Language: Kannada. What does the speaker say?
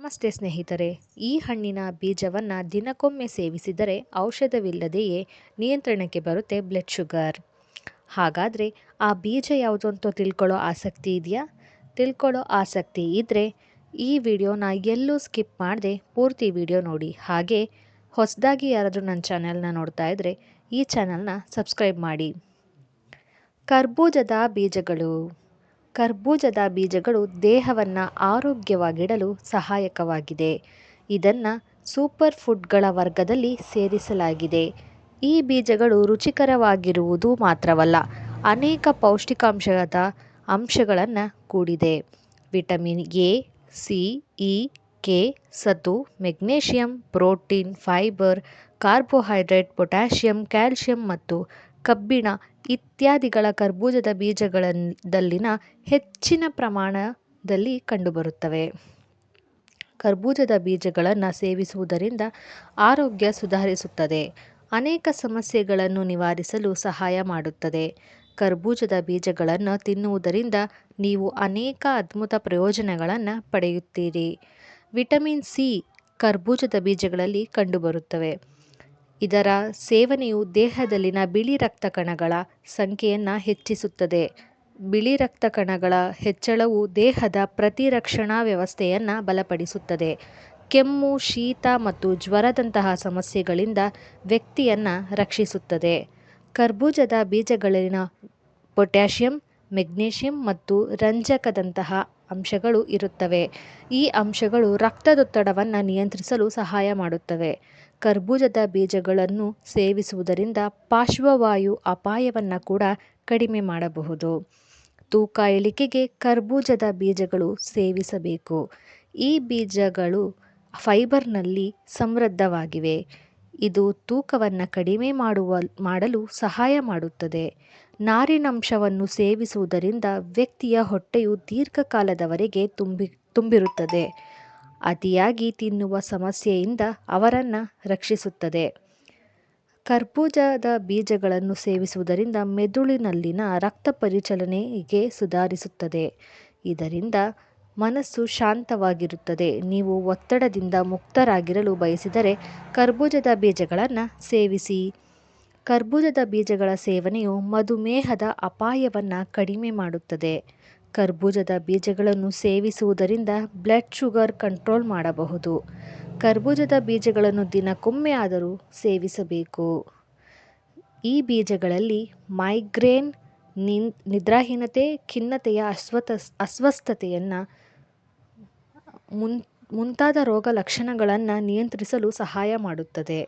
ನಮಸ್ತೆ ಸ್ನೇಹಿತರೆ, ಈ ಹಣ್ಣಿನ ಬೀಜವನ್ನು ದಿನಕ್ಕೊಮ್ಮೆ ಸೇವಿಸಿದರೆ ಔಷಧವಿಲ್ಲದೆಯೇ ನಿಯಂತ್ರಣಕ್ಕೆ ಬರುತ್ತೆ ಬ್ಲಡ್ ಶುಗರ್. ಹಾಗಾದರೆ ಆ ಬೀಜ ಯಾವುದು ಅಂತ ತಿಳ್ಕೊಳ್ಳೋ ಆಸಕ್ತಿ ಇದೆಯಾ? ತಿಳ್ಕೊಳ್ಳೋ ಆಸಕ್ತಿ ಇದ್ದರೆ ಈ ವಿಡಿಯೋನ ಎಲ್ಲೂ ಸ್ಕಿಪ್ ಮಾಡದೆ ಪೂರ್ತಿ ವಿಡಿಯೋ ನೋಡಿ. ಹಾಗೆ ಹೊಸದಾಗಿ ಯಾರಾದರೂ ನನ್ನ ಚಾನೆಲ್ನ ನೋಡ್ತಾ ಇದ್ದರೆ ಈ ಚಾನೆಲ್ನ ಸಬ್ಸ್ಕ್ರೈಬ್ ಮಾಡಿ. ಕರ್ಬೂಜದ ಬೀಜಗಳು. ಕರ್ಬೂಜದ ಬೀಜಗಳು ದೇಹವನ್ನು ಆರೋಗ್ಯವಾಗಿಡಲು ಸಹಾಯಕವಾಗಿದೆ. ಇದನ್ನು ಸೂಪರ್ ಫುಡ್ಗಳ ವರ್ಗದಲ್ಲಿ ಸೇರಿಸಲಾಗಿದೆ. ಈ ಬೀಜಗಳು ರುಚಿಕರವಾಗಿರುವುದು ಮಾತ್ರವಲ್ಲ, ಅನೇಕ ಪೌಷ್ಟಿಕಾಂಶದ ಅಂಶಗಳನ್ನು ಕೂಡಿದೆ. Vitamin A, C, E, K, ಸತು, magnesium, protein, fibre, carbohydrate, potassium, calcium ಮತ್ತು ಕಬ್ಬಿಣ ಇತ್ಯಾದಿಗಳ ಕರ್ಬೂಜದ ಬೀಜಗಳಲ್ಲಿನ ಹೆಚ್ಚಿನ ಪ್ರಮಾಣದಲ್ಲಿ ಕಂಡುಬರುತ್ತವೆ. ಕರ್ಬೂಜದ ಬೀಜಗಳನ್ನು ಸೇವಿಸುವುದರಿಂದ ಆರೋಗ್ಯ ಸುಧಾರಿಸುತ್ತದೆ, ಅನೇಕ ಸಮಸ್ಯೆಗಳನ್ನು ನಿವಾರಿಸಲು ಸಹಾಯ ಮಾಡುತ್ತದೆ. ಕರ್ಬೂಜದ ಬೀಜಗಳನ್ನು ತಿನ್ನುವುದರಿಂದ ನೀವು ಅನೇಕ ಅದ್ಭುತ ಪ್ರಯೋಜನಗಳನ್ನು ಪಡೆಯುತ್ತೀರಿ. ವಿಟಮಿನ್ ಸಿ ಕರ್ಬೂಜದ ಬೀಜಗಳಲ್ಲಿ ಕಂಡುಬರುತ್ತವೆ. ಇದರ ಸೇವನೆಯು ದೇಹದಲ್ಲಿನ ಬಿಳಿ ರಕ್ತ ಕಣಗಳ ಸಂಖ್ಯೆಯನ್ನು ಹೆಚ್ಚಿಸುತ್ತದೆ. ಬಿಳಿ ರಕ್ತ ಕಣಗಳ ಹೆಚ್ಚಳವು ದೇಹದ ಪ್ರತಿರಕ್ಷಣಾ ವ್ಯವಸ್ಥೆಯನ್ನು ಬಲಪಡಿಸುತ್ತದೆ. ಕೆಮ್ಮು, ಶೀತ ಮತ್ತು ಜ್ವರದಂತಹ ಸಮಸ್ಯೆಗಳಿಂದ ವ್ಯಕ್ತಿಯನ್ನು ರಕ್ಷಿಸುತ್ತದೆ. ಕರ್ಬೂಜದ ಬೀಜಗಳಲ್ಲಿನ ಪೊಟ್ಯಾಷಿಯಂ, ಮೆಗ್ನೀಷಿಯಂ ಮತ್ತು ರಂಜಕದಂತಹ ಅಂಶಗಳು ಇರುತ್ತವೆ. ಈ ಅಂಶಗಳು ರಕ್ತದೊತ್ತಡವನ್ನು ನಿಯಂತ್ರಿಸಲು ಸಹಾಯ ಮಾಡುತ್ತವೆ. ಕರ್ಬೂಜದ ಬೀಜಗಳನ್ನು ಸೇವಿಸುವುದರಿಂದ ಪಾರ್ಶ್ವವಾಯು ಅಪಾಯವನ್ನು ಕೂಡ ಕಡಿಮೆ ಮಾಡಬಹುದು. ತೂಕ ಇಳಿಕೆಗೆ ಕರ್ಬೂಜದ ಬೀಜಗಳು ಸೇವಿಸಬೇಕು. ಈ ಬೀಜಗಳು ಫೈಬರ್ನಲ್ಲಿ ಸಮೃದ್ಧವಾಗಿವೆ. ಇದು ತೂಕವನ್ನು ಕಡಿಮೆ ಮಾಡಲು ಸಹಾಯ ಮಾಡುತ್ತದೆ. ನಾರಿನಂಶವನ್ನು ಸೇವಿಸುವುದರಿಂದ ವ್ಯಕ್ತಿಯ ಹೊಟ್ಟೆಯು ದೀರ್ಘಕಾಲದವರೆಗೆ ತುಂಬಿರುತ್ತದೆ. ಅತಿಯಾಗಿ ತಿನ್ನುವ ಸಮಸ್ಯೆಯಿಂದ ಅವರನ್ನು ರಕ್ಷಿಸುತ್ತದೆ. ಕರ್ಬೂಜದ ಬೀಜಗಳನ್ನು ಸೇವಿಸುವುದರಿಂದ ಮೆದುಳಿನಲ್ಲಿನ ರಕ್ತ ಪರಿಚಲನೆಗೆ ಸುಧಾರಿಸುತ್ತದೆ. ಇದರಿಂದ ಮನಸ್ಸು ಶಾಂತವಾಗಿರುತ್ತದೆ. ನೀವು ಒತ್ತಡದಿಂದ ಮುಕ್ತರಾಗಿರಲು ಬಯಸಿದರೆ ಕರ್ಬೂಜದ ಬೀಜಗಳನ್ನು ಸೇವಿಸಿ. ಕರ್ಬೂಜದ ಬೀಜಗಳ ಸೇವನೆಯು ಮಧುಮೇಹದ ಅಪಾಯವನ್ನು ಕಡಿಮೆ ಮಾಡುತ್ತದೆ. ಕರ್ಬೂಜದ ಬೀಜಗಳನ್ನು ಸೇವಿಸುವುದರಿಂದ ಬ್ಲಡ್ ಶುಗರ್ ಕಂಟ್ರೋಲ್ ಮಾಡಬಹುದು. ಕರ್ಬೂಜದ ಬೀಜಗಳನ್ನು ದಿನಕ್ಕೊಮ್ಮೆ ಆದರೂ ಸೇವಿಸಬೇಕು. ಈ ಬೀಜಗಳಲ್ಲಿ ಮೈಗ್ರೇನ್, ನಿದ್ರಾಹೀನತೆ, ಖಿನ್ನತೆಯ ಅಸ್ವಸ್ಥತೆಯನ್ನು ಮುಂತಾದ ರೋಗ ಲಕ್ಷಣಗಳನ್ನು ನಿಯಂತ್ರಿಸಲು ಸಹಾಯ ಮಾಡುತ್ತದೆ.